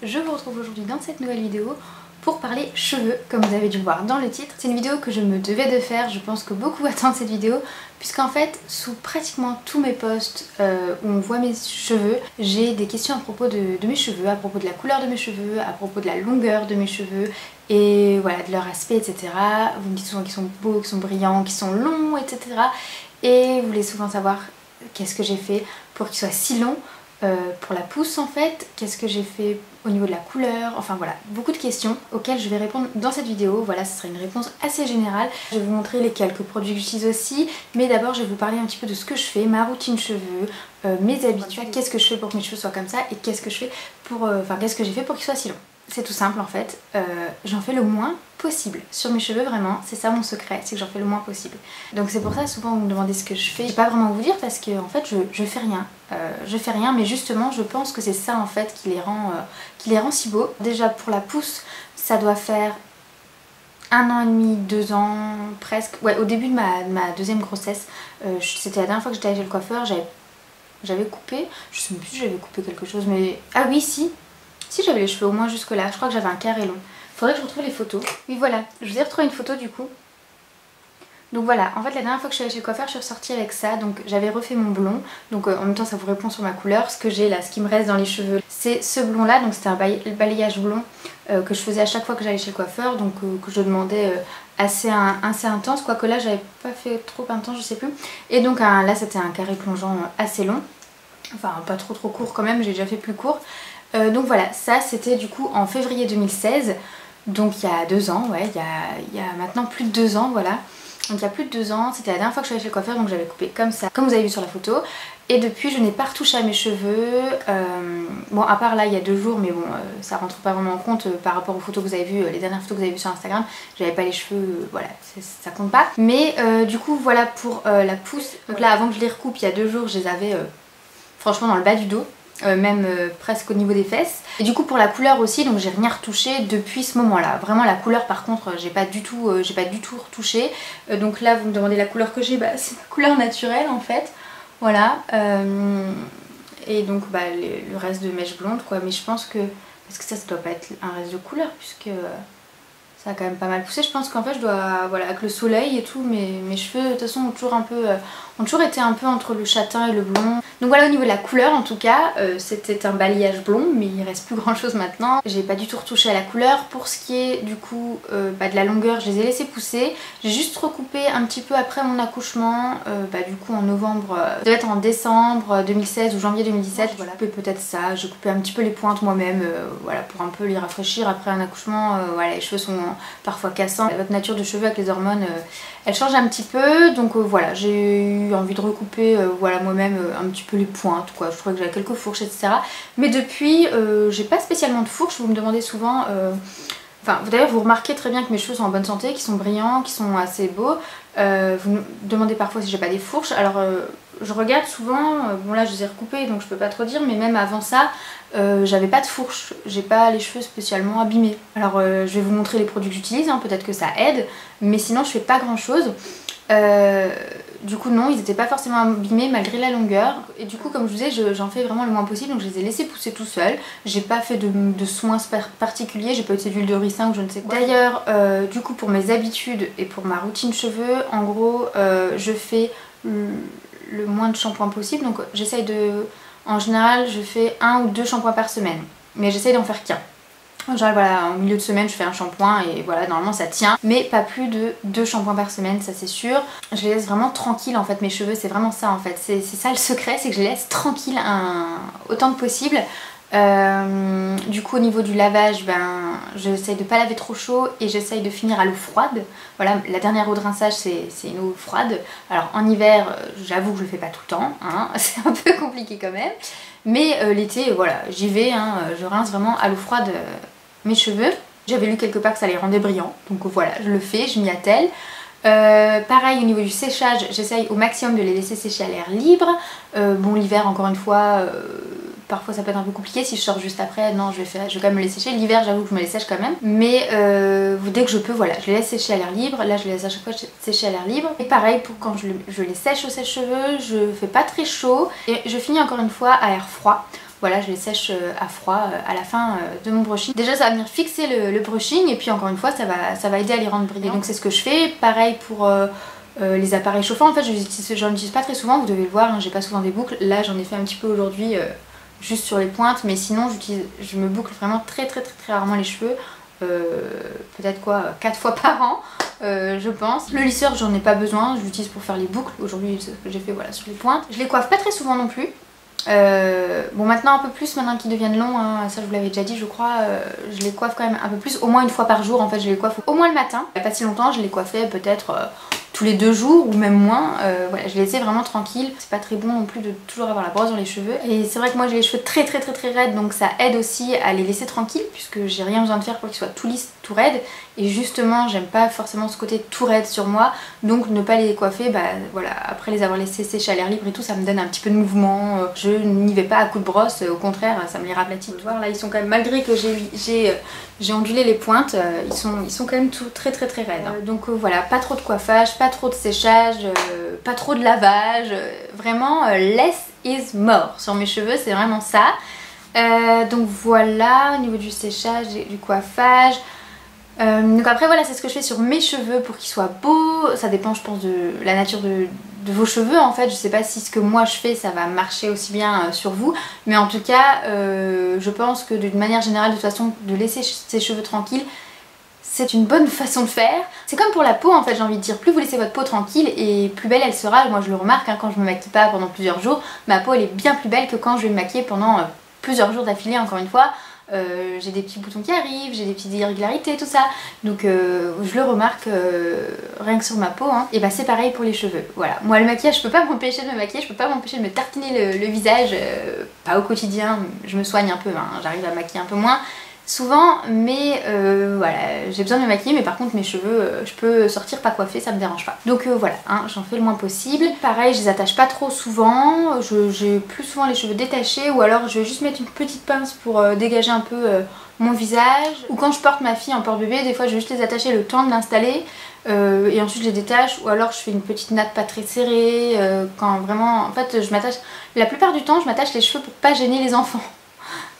je vous retrouve aujourd'hui dans cette nouvelle vidéo pour parler cheveux, comme vous avez dû le voir dans le titre. C'est une vidéo que je me devais de faire, je pense que beaucoup attendent cette vidéo, puisqu'en fait, sous pratiquement tous mes posts où on voit mes cheveux, j'ai des questions à propos de mes cheveux, à propos de la couleur de mes cheveux, à propos de la longueur de mes cheveux, et voilà, de leur aspect, etc. Vous me dites souvent qu'ils sont beaux, qu'ils sont brillants, qu'ils sont longs, etc. Et vous voulez souvent savoir qu'est-ce que j'ai fait pour qu'ils soient si longs. Pour la pousse en fait, qu'est-ce que j'ai fait au niveau de la couleur, enfin voilà, beaucoup de questions auxquelles je vais répondre dans cette vidéo. Voilà, ce sera une réponse assez générale. Je vais vous montrer les quelques produits que j'utilise aussi, mais d'abord je vais vous parler un petit peu de ce que je fais, ma routine cheveux, mes habitudes, qu'est-ce que je fais pour que mes cheveux soient comme ça et qu'est-ce que je fais pour, qu'est-ce que j'ai fait pour qu'ils soient si longs. C'est tout simple en fait, j'en fais le moins possible sur mes cheveux, vraiment, c'est ça mon secret, c'est que j'en fais le moins possible. Donc c'est pour ça souvent vous me demandez ce que je fais, je vais pas vraiment vous dire parce que en fait je fais rien, mais justement je pense que c'est ça en fait qui les rend si beaux. Déjà pour la pousse, ça doit faire 1 an et demi, 2 ans presque, ouais, au début de ma deuxième grossesse, c'était la dernière fois que j'étais allée chez le coiffeur, j'avais coupé, je sais même plus si j'avais coupé quelque chose, mais ah oui si j'avais les cheveux au moins jusque là, je crois que j'avais un carré long. Faudrait que je retrouve les photos. Oui voilà, je vous ai retrouvé une photo du coup. Donc voilà, en fait la dernière fois que je suis allée chez le coiffeur, je suis ressortie avec ça. Donc j'avais refait mon blond. Donc en même temps ça vous répond sur ma couleur. Ce que j'ai là, ce qui me reste dans les cheveux, c'est ce blond là. Donc c'était un balayage blond que je faisais à chaque fois que j'allais chez le coiffeur. Donc que je demandais assez intense. Quoique là j'avais pas fait trop intense, je sais plus. Et donc là c'était un carré plongeant assez long. Enfin pas trop court quand même, j'ai déjà fait plus court. Donc voilà, ça c'était du coup en février 2016, donc il y a 2 ans, ouais, il y a maintenant plus de 2 ans, voilà. Donc il y a plus de 2 ans, c'était la dernière fois que je suis allée chez le coiffeur, donc j'avais coupé comme ça, comme vous avez vu sur la photo. Et depuis je n'ai pas retouché à mes cheveux, bon à part là il y a 2 jours, mais bon ça rentre pas vraiment en compte par rapport aux photos que vous avez vues, les dernières photos que vous avez vues sur Instagram, j'avais pas les cheveux, voilà, ça compte pas. Mais du coup voilà pour la pousse, donc là avant que je les recoupe il y a 2 jours je les avais franchement dans le bas du dos. Même presque au niveau des fesses. Et du coup pour la couleur aussi, donc j'ai rien retouché depuis ce moment là. Vraiment la couleur par contre j'ai pas du tout retouché. Donc là vous me demandez la couleur que j'ai, bah c'est ma couleur naturelle en fait. Voilà. Et donc bah le reste de mèche blonde quoi. Mais je pense que, parce que ça doit pas être un reste de couleur puisque ça a quand même pas mal poussé. Je pense qu'en fait je dois, voilà, avec le soleil et tout, mes cheveux de toute façon ont toujours été un peu entre le châtain et le blond. Donc voilà, au niveau de la couleur en tout cas, c'était un balayage blond, mais il reste plus grand chose maintenant. J'ai pas du tout retouché à la couleur. Pour ce qui est du coup de la longueur, je les ai laissés pousser. J'ai juste recoupé un petit peu après mon accouchement, du coup en novembre, ça devait être en décembre 2016 ou janvier 2017, voilà, peut-être ça. J'ai coupé un petit peu les pointes moi-même, voilà, pour un peu les rafraîchir après un accouchement. Voilà, les cheveux sont parfois cassants. Votre nature de cheveux avec les hormones, elle change un petit peu, donc voilà, j'ai eu envie de recouper voilà, moi-même un petit peu les pointes quoi. Je trouvais que j'avais quelques fourches, etc. Mais depuis j'ai pas spécialement de fourches. Vous me demandez souvent, enfin d'ailleurs vous remarquez très bien que mes cheveux sont en bonne santé, qu'ils sont brillants, qu'ils sont assez beaux. Vous me demandez parfois si j'ai pas des fourches. Alors je regarde souvent, bon là je les ai recoupés donc je peux pas trop dire, mais même avant ça j'avais pas de fourche, j'ai pas les cheveux spécialement abîmés. Alors je vais vous montrer les produits que j'utilise, hein, peut-être que ça aide, mais sinon je fais pas grand chose. Du coup non, ils n'étaient pas forcément abîmés malgré la longueur. Et du coup comme je vous disais, j'en fais vraiment le moins possible, donc je les ai laissés pousser tout seuls. J'ai pas fait de soins particuliers, j'ai pas utilisé d'huile de ricin ou je ne sais quoi. D'ailleurs du coup pour mes habitudes et pour ma routine cheveux, en gros je fais le moins de shampoing possible. Donc j'essaye de... En général je fais 1 ou 2 shampoings par semaine, mais j'essaye d'en faire qu'un. En général voilà, en milieu de semaine je fais un shampoing et voilà, normalement ça tient, mais pas plus de 2 shampoings par semaine, ça c'est sûr. Je les laisse vraiment tranquilles en fait, mes cheveux, c'est vraiment ça en fait, c'est ça le secret, c'est que je les laisse tranquilles autant que possible. Du coup au niveau du lavage, j'essaye de pas laver trop chaud et j'essaye de finir à l'eau froide. Voilà, la dernière eau de rinçage c'est une eau froide. Alors en hiver j'avoue que je le fais pas tout le temps, hein, c'est un peu compliqué quand même. Mais l'été voilà, j'y vais, hein, je rince vraiment à l'eau froide mes cheveux. J'avais lu quelque part que ça les rendait brillants, donc voilà, je le fais, je m'y attelle. Pareil au niveau du séchage, j'essaye au maximum de les laisser sécher à l'air libre. Bon l'hiver encore une fois, parfois ça peut être un peu compliqué, si je sors juste après, non je vais quand même me les sécher. L'hiver j'avoue que je me les sèche quand même, mais dès que je peux voilà, je les laisse sécher à l'air libre. Là je les laisse à chaque fois sécher à l'air libre. Et pareil pour quand je les sèche au sèche-cheveux, je fais pas très chaud et je finis encore une fois à air froid voilà, je les sèche à froid à la fin de mon brushing. Déjà ça va venir fixer le brushing et puis encore une fois ça va aider à les rendre brillants. Donc c'est ce que je fais. Pareil pour les appareils chauffants, en fait j'en utilise pas très souvent, vous devez le voir, hein, j'ai pas souvent des boucles. Là j'en ai fait un petit peu aujourd'hui juste sur les pointes, mais sinon je me boucle vraiment très rarement les cheveux. Peut-être quoi 4 fois par an je pense. Le lisseur j'en ai pas besoin, je l'utilise pour faire les boucles. Aujourd'hui c'est ce que j'ai fait voilà sur les pointes. Je les coiffe pas très souvent non plus. Bon maintenant un peu plus, maintenant qu'ils deviennent longs, hein, ça je vous l'avais déjà dit je crois, je les coiffe quand même un peu plus, au moins une fois par jour en fait je les coiffe au moins le matin. Il n'y a pas si longtemps je les coiffais peut-être tous les 2 jours ou même moins, voilà je les laissais vraiment tranquilles. C'est pas très bon non plus de toujours avoir la brosse dans les cheveux et c'est vrai que moi j'ai les cheveux très raides donc ça aide aussi à les laisser tranquilles puisque j'ai rien besoin de faire pour qu'ils soient tout lisses, tout raides et justement j'aime pas forcément ce côté tout raide sur moi donc ne pas les coiffer, bah voilà après les avoir laissés sécher à l'air libre et tout ça me donne un petit peu de mouvement, je n'y vais pas à coups de brosse, au contraire ça me les raplatit. Voir là ils sont quand même, malgré que j'ai ondulé les pointes, ils sont quand même très raides hein. Donc voilà, pas trop de coiffage, pas trop de séchage, pas trop de lavage, vraiment less is more sur mes cheveux, c'est vraiment ça. Donc voilà, au niveau du séchage et du coiffage. Donc après voilà, c'est ce que je fais sur mes cheveux pour qu'ils soient beaux. Ça dépend je pense de la nature de vos cheveux en fait. Je sais pas si ce que moi je fais ça va marcher aussi bien sur vous, mais en tout cas je pense que d'une manière générale de toute façon de laisser ses cheveux tranquilles c'est une bonne façon de faire. C'est comme pour la peau en fait, j'ai envie de dire, plus vous laissez votre peau tranquille et plus belle elle sera. Moi je le remarque hein, quand je me maquille pas pendant plusieurs jours, ma peau elle est bien plus belle que quand je vais me maquiller pendant plusieurs jours d'affilée encore une fois. J'ai des petits boutons qui arrivent, j'ai des petites irrégularités, tout ça. Donc je le remarque rien que sur ma peau hein. Et bah c'est pareil pour les cheveux. Voilà, moi le maquillage je peux pas m'empêcher de me maquiller, je peux pas m'empêcher de me tartiner le visage, pas au quotidien, je me soigne un peu, hein. J'arrive à maquiller un peu moins souvent, mais voilà, j'ai besoin de me maquiller, mais par contre mes cheveux, je peux sortir pas coiffée, ça me dérange pas. Donc voilà, hein, j'en fais le moins possible. Pareil, je les attache pas trop souvent, j'ai plus souvent les cheveux détachés, ou alors je vais juste mettre une petite pince pour dégager un peu mon visage. Ou quand je porte ma fille en porte-bébé, des fois je vais juste les attacher le temps de l'installer, et ensuite je les détache, ou alors je fais une petite natte pas très serrée, quand vraiment, en fait je m'attache, la plupart du temps je m'attache les cheveux pour pas gêner les enfants.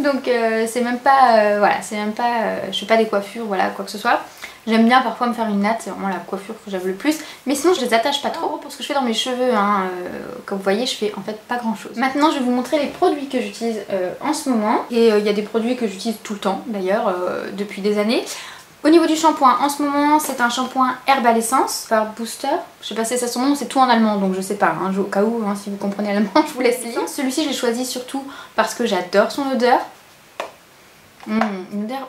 Donc c'est même pas, voilà, c'est même pas, je fais pas des coiffures, voilà, quoi que ce soit. J'aime bien parfois me faire une natte, c'est vraiment la coiffure que j'aime le plus. Mais sinon je les attache pas trop. Pour ce que je fais dans mes cheveux, hein, comme vous voyez, je fais en fait pas grand chose. Maintenant je vais vous montrer les produits que j'utilise en ce moment. Et il y a des produits que j'utilise tout le temps d'ailleurs, depuis des années. Au niveau du shampoing, en ce moment c'est un shampoing Herbal Essence par Booster. Je sais pas si c'est son nom, c'est tout en allemand donc je sais pas, hein, au cas où, hein, si vous comprenez l'allemand je vous laisse lire. Celui-ci je l'ai choisi surtout parce que j'adore son odeur. Une odeur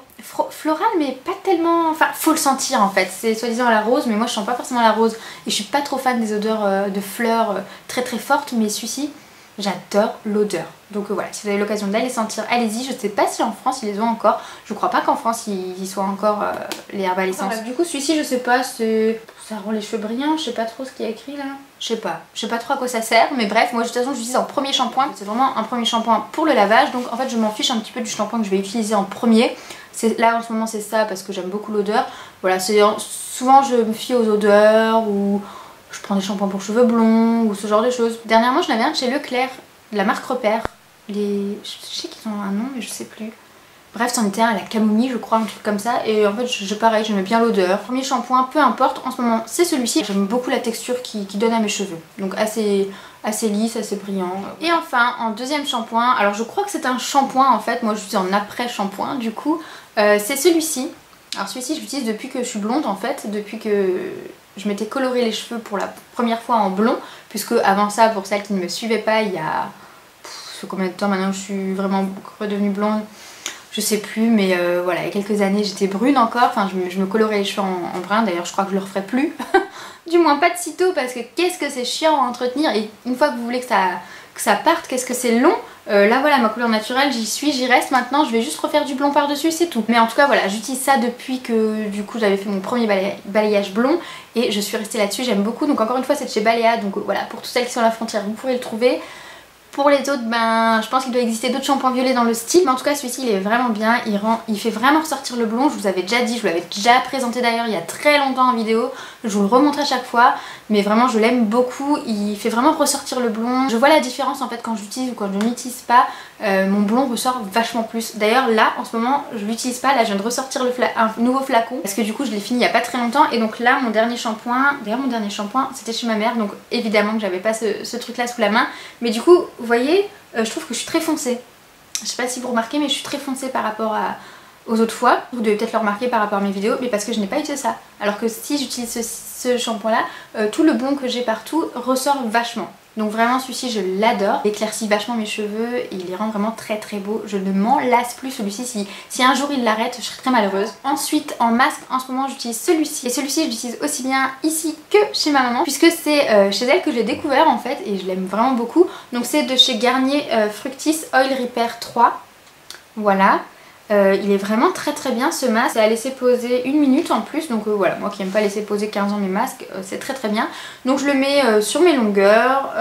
florale mais pas tellement, enfin faut le sentir en fait, c'est soi-disant à la rose mais moi je sens pas forcément la rose et je suis pas trop fan des odeurs de fleurs très fortes, mais celui-ci j'adore l'odeur. Donc voilà, si vous avez l'occasion d'aller sentir, allez-y. Je sais pas si en France ils les ont encore, je crois pas qu'en France ils soient encore les Herbal Essence. Du coup celui-ci je sais pas, ça rend les cheveux brillants, je sais pas trop ce qu'il y a écrit là. Je sais pas trop à quoi ça sert, mais bref, moi de toute façon j'utilise en premier shampoing. C'est vraiment un premier shampoing pour le lavage, donc en fait je m'en fiche un petit peu du shampoing que je vais utiliser en premier. Là en ce moment c'est ça parce que j'aime beaucoup l'odeur. Voilà, souvent je me fie aux odeurs ou je prends des shampoings pour cheveux blonds ou ce genre de choses. Dernièrement je n'avais un de chez Leclerc, de la marque Repère. Je sais qu'ils ont un nom mais je sais plus. Bref, c'en était un à la camomille je crois, un truc comme ça. Et en fait pareil, j'aimais bien l'odeur. Premier shampoing, peu importe, en ce moment c'est celui-ci. J'aime beaucoup la texture qui donne à mes cheveux. Donc assez lisse, assez brillant. Et enfin en deuxième shampoing, alors je crois que c'est un shampoing en fait. Moi je suis en après shampoing du coup. C'est celui-ci. Alors celui-ci je l'utilise depuis que je suis blonde en fait. Depuis que je m'étais coloré les cheveux pour la première fois en blond. Puisque avant ça, pour celles qui ne me suivaient pas, il y a... ça fait combien de temps maintenant que je suis vraiment redevenue blonde? Je sais plus, mais voilà, il y a quelques années j'étais brune encore, enfin je me colorais les cheveux en brun, d'ailleurs je crois que je le referai plus. Du moins pas de sitôt parce que qu'est-ce que c'est chiant à entretenir et une fois que vous voulez que ça parte, qu'est-ce que c'est long. Là voilà, ma couleur naturelle, j'y reste maintenant, je vais juste refaire du blond par dessus, c'est tout. Mais en tout cas voilà, j'utilise ça depuis que du coup j'avais fait mon premier balayage blond et je suis restée là-dessus, j'aime beaucoup. Donc encore une fois c'est de chez Balea, donc voilà, pour toutes celles qui sont à la frontière vous pourrez le trouver. Pour les autres, ben je pense qu'il doit exister d'autres shampoings violets dans le style. Mais en tout cas celui-ci il est vraiment bien, il fait vraiment ressortir le blond. Je vous avais déjà dit, je vous l'avais déjà présenté d'ailleurs il y a très longtemps en vidéo. Je vous le remontre à chaque fois. Mais vraiment je l'aime beaucoup, il fait vraiment ressortir le blond. Je vois la différence en fait quand je l'utilise ou quand je ne l'utilise pas. Mon blond ressort vachement plus. D'ailleurs là en ce moment je l'utilise pas, là je viens de ressortir un nouveau flacon. Parce que du coup je l'ai fini il y a pas très longtemps. Et donc là mon dernier shampoing, d'ailleurs mon dernier shampoing c'était chez ma mère. Donc évidemment que j'avais pas ce truc là sous la main. Mais du coup vous voyez, je trouve que je suis très foncée. Je sais pas si vous remarquez mais je suis très foncée par rapport aux autres fois. Vous devez peut-être le remarquer par rapport à mes vidéos, mais parce que je n'ai pas utilisé ça. Alors que si j'utilise ce shampoing là, tout le blond que j'ai partout ressort vachement. Donc vraiment celui-ci je l'adore, il éclaircit vachement mes cheveux et il les rend vraiment très très beaux. Je ne m'en lasse plus celui-ci, si un jour il l'arrête je serais très malheureuse. Ensuite en masque en ce moment j'utilise celui-ci. Et celui-ci je l'utilise aussi bien ici que chez ma maman, puisque c'est chez elle que je l'ai découvert en fait et je l'aime vraiment beaucoup. Donc c'est de chez Garnier Fructis Oil Repair 3, voilà. Il est vraiment très très bien ce masque, c'est à laisser poser 1 minute en plus, donc voilà, moi qui n'aime pas laisser poser 15 ans mes masques, c'est très très bien. Donc je le mets sur mes longueurs,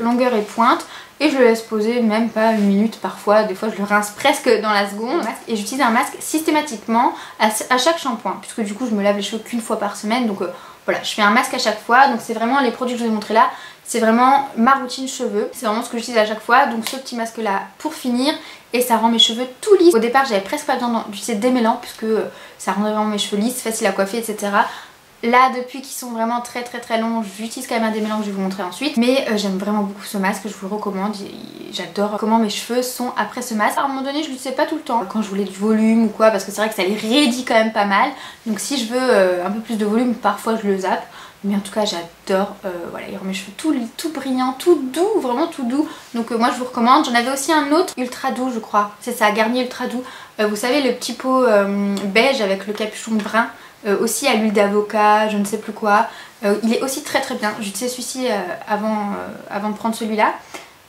longueur et pointe, et je le laisse poser même pas 1 minute parfois, des fois je le rince presque dans la seconde. Et j'utilise un masque systématiquement à chaque shampoing, puisque du coup je me lave les cheveux qu'une fois par semaine, donc voilà, je fais un masque à chaque fois. Donc c'est vraiment les produits que je vous ai montrés là, c'est vraiment ma routine cheveux, c'est vraiment ce que j'utilise à chaque fois. Donc ce petit masque là pour finir, et ça rend mes cheveux tout lisses. Au départ j'avais presque pas besoin d'utiliser de démêlant puisque ça rendait vraiment mes cheveux lisses, facile à coiffer, etc. Là depuis qu'ils sont vraiment très très très longs, j'utilise quand même un démêlant que je vais vous montrer ensuite. Mais j'aime vraiment beaucoup ce masque, je vous le recommande. J'adore comment mes cheveux sont après ce masque. À un moment donné je l'utilisais pas tout le temps quand je voulais du volume ou quoi, parce que c'est vrai que ça les raidit quand même pas mal. Donc si je veux un peu plus de volume, parfois je le zappe. Mais en tout cas j'adore, voilà, il rend mes cheveux tout brillants, tout doux, vraiment tout doux. Donc moi je vous recommande. J'en avais aussi un autre ultra doux je crois, c'est ça, Garnier ultra doux. Vous savez le petit pot beige avec le capuchon brun, aussi à l'huile d'avocat, je ne sais plus quoi. Il est aussi très très bien, j'utilisais celui-ci avant de prendre celui-là.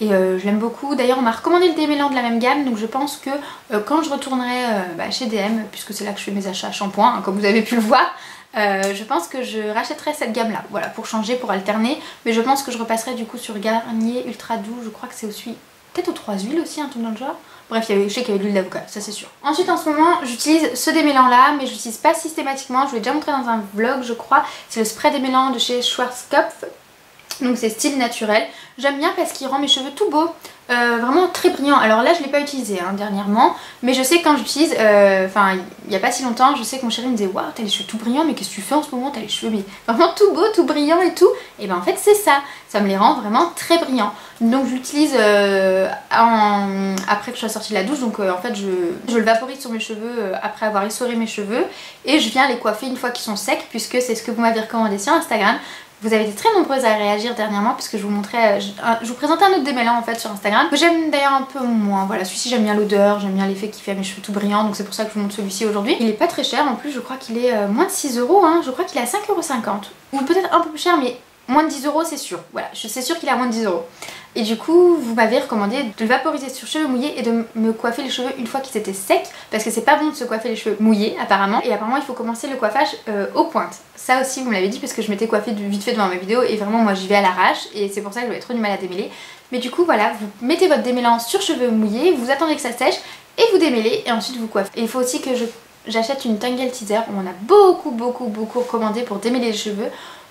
Et je l'aime beaucoup. D'ailleurs on m'a recommandé le démêlant de la même gamme, donc je pense que quand je retournerai chez DM, puisque c'est là que je fais mes achats shampoing, hein, comme vous avez pu le voir, je pense que je rachèterai cette gamme là, voilà, pour changer, pour alterner. Mais je pense que je repasserai du coup sur Garnier ultra doux, je crois que c'est aussi peut-être aux 3 huiles aussi, un truc dans le genre. Bref, je sais qu'il y avait de l'huile d'avocat, ça c'est sûr. Ensuite en ce moment j'utilise ce démêlant là, mais je l'utilise pas systématiquement, je vous l'ai déjà montré dans un vlog je crois. C'est le spray démêlant de chez Schwarzkopf. Donc c'est style naturel. J'aime bien parce qu'il rend mes cheveux tout beaux, vraiment très brillants. Alors là je ne l'ai pas utilisé hein, dernièrement, mais je sais que quand j'utilise, enfin il n'y a pas si longtemps, je sais que mon chéri me disait waouh t'as les cheveux tout brillants, mais qu'est-ce que tu fais en ce moment, t'as les cheveux mais vraiment tout beaux, tout brillants et tout. Et ben en fait c'est ça, ça me les rend vraiment très brillants. Donc je l'utilise après que je sois sortie de la douche, donc en fait je le vaporise sur mes cheveux après avoir essoré mes cheveux. Et je viens les coiffer une fois qu'ils sont secs, puisque c'est ce que vous m'avez recommandé sur Instagram. Vous avez été très nombreuses à réagir dernièrement puisque je vous montrais, je vous présentais un autre démêlant en fait sur Instagram que j'aime d'ailleurs un peu moins. Voilà, celui-ci j'aime bien l'odeur, j'aime bien l'effet qu'il fait à mes cheveux tout brillants, donc c'est pour ça que je vous montre celui-ci aujourd'hui. Il est pas très cher en plus, je crois qu'il est moins de 6 €, hein. Je crois qu'il est à 5,50 €. Ou peut-être un peu plus cher, mais moins de 10 € c'est sûr. Voilà, c'est sûr qu'il est à moins de 10 €. Et du coup vous m'avez recommandé de le vaporiser sur cheveux mouillés et de me coiffer les cheveux une fois qu'ils étaient secs, parce que c'est pas bon de se coiffer les cheveux mouillés apparemment. Et apparemment il faut commencer le coiffage aux pointes. Ça aussi vous me l'avez dit parce que je m'étais coiffée vite fait devant ma vidéo, et vraiment moi j'y vais à l'arrache et c'est pour ça que j'avais trop du mal à démêler. Mais du coup voilà, vous mettez votre démêlant sur cheveux mouillés, vous attendez que ça sèche et vous démêlez et ensuite vous coiffez. Et il faut aussi que j'achète une Tangle Teaser, on m'en a beaucoup recommandé pour démêler les cheveux.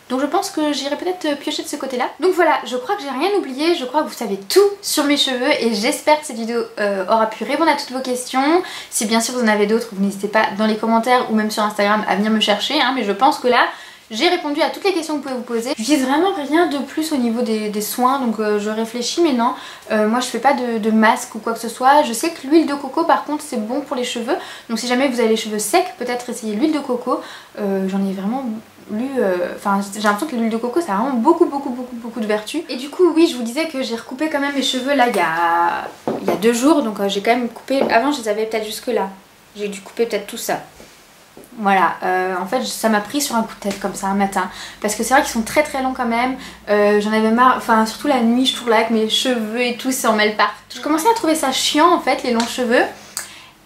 Donc je pense que j'irai peut-être piocher de ce côté là. Donc voilà, je crois que j'ai rien oublié, je crois que vous savez tout sur mes cheveux. Et j'espère que cette vidéo aura pu répondre à toutes vos questions. Si bien sûr vous en avez d'autres, vous n'hésitez pas dans les commentaires ou même sur Instagram à venir me chercher hein. Mais je pense que là j'ai répondu à toutes les questions que vous pouvez vous poser. Je n'utilise vraiment rien de plus au niveau des soins, donc je réfléchis, mais non, moi je fais pas de masque ou quoi que ce soit. Je sais que l'huile de coco par contre c'est bon pour les cheveux, donc si jamais vous avez les cheveux secs, peut-être essayez l'huile de coco. J'en ai vraiment lu, enfin j'ai l'impression que l'huile de coco ça a vraiment beaucoup de vertus. Et du coup oui, je vous disais que j'ai recoupé quand même mes cheveux là il y a 2 jours, donc j'ai quand même coupé, avant je les avais peut-être jusque là, j'ai dû couper peut-être tout ça. Voilà, en fait ça m'a pris sur un coup de tête comme ça un matin, parce que c'est vrai qu'ils sont très longs quand même. J'en avais marre, enfin surtout la nuit je trouve là avec mes cheveux et tout, ça en mêle partout. Je commençais à trouver ça chiant en fait les longs cheveux,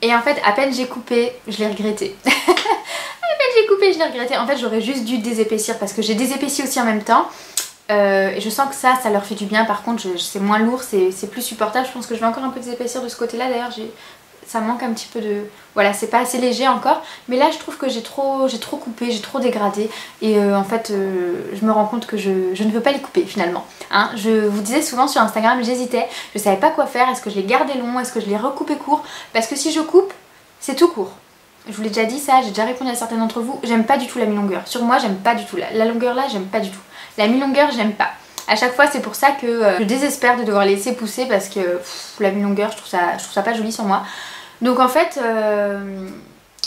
et en fait à peine j'ai coupé, je l'ai regretté. À peine j'ai coupé, je l'ai regretté. En fait j'aurais juste dû désépaissir, parce que j'ai désépaissi aussi en même temps. Et je sens que ça leur fait du bien. Par contre c'est moins lourd, c'est plus supportable. Je pense que je vais encore un peu d'épaissir de ce côté là. D'ailleurs ça manque un petit peu de... Voilà, c'est pas assez léger encore. Mais là je trouve que j'ai trop coupé, j'ai trop dégradé. Et en fait je me rends compte que je ne veux pas les couper finalement. Hein, je vous disais souvent sur Instagram, j'hésitais. Je savais pas quoi faire. Est-ce que je les gardais longs? Est-ce que je les recoupais courts? Parce que si je coupe, c'est tout court. Je vous l'ai déjà dit ça, j'ai déjà répondu à certains d'entre vous. J'aime pas du tout la mi-longueur. Sur moi j'aime pas du tout. La longueur là j'aime pas du tout. La mi-longueur j'aime pas. À chaque fois c'est pour ça que je désespère de devoir les laisser pousser parce que la mi-longueur je trouve ça pas joli sur moi. Donc en fait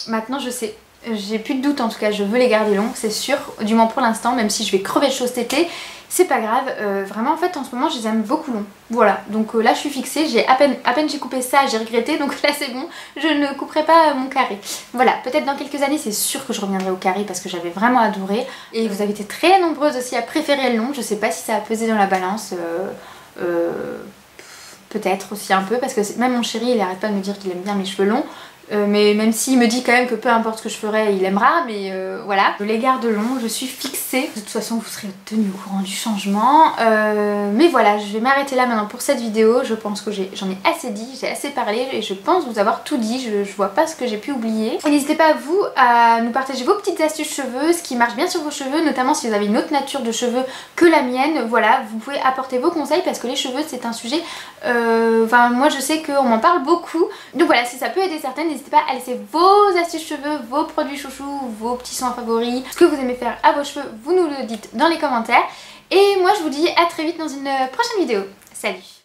maintenant je sais, j'ai plus de doute en tout cas, je veux les garder longs, c'est sûr, du moins pour l'instant, même si je vais crever de choses cet été, c'est pas grave, vraiment en fait en ce moment je les aime beaucoup longs. Voilà, donc là je suis fixée, j'ai à peine j'ai coupé ça, j'ai regretté, donc là c'est bon, je ne couperai pas mon carré. Voilà, peut-être dans quelques années c'est sûr que je reviendrai au carré parce que j'avais vraiment adoré. Et vous avez été très nombreuses aussi à préférer le long, je sais pas si ça a pesé dans la balance. Peut-être aussi un peu parce que même mon chéri il arrête pas de me dire qu'il aime bien mes cheveux longs. Mais même s'il me dit quand même que peu importe ce que je ferai il aimera, mais voilà, je les garde longs, je suis fixée. De toute façon vous serez tenu au courant du changement, mais voilà, je vais m'arrêter là maintenant pour cette vidéo. Je pense que j'en ai assez dit, j'ai assez parlé et je pense vous avoir tout dit, je vois pas ce que j'ai pu oublier. Et n'hésitez pas vous à nous partager vos petites astuces cheveux, ce qui marche bien sur vos cheveux, notamment si vous avez une autre nature de cheveux que la mienne. Voilà, vous pouvez apporter vos conseils parce que les cheveux c'est un sujet, enfin moi je sais qu'on m'en parle beaucoup, donc voilà, si ça peut aider certaines, n'hésitez pas à laisser vos astuces cheveux, vos produits chouchous, vos petits soins favoris, ce que vous aimez faire à vos cheveux, vous nous le dites dans les commentaires. Et moi je vous dis à très vite dans une prochaine vidéo. Salut!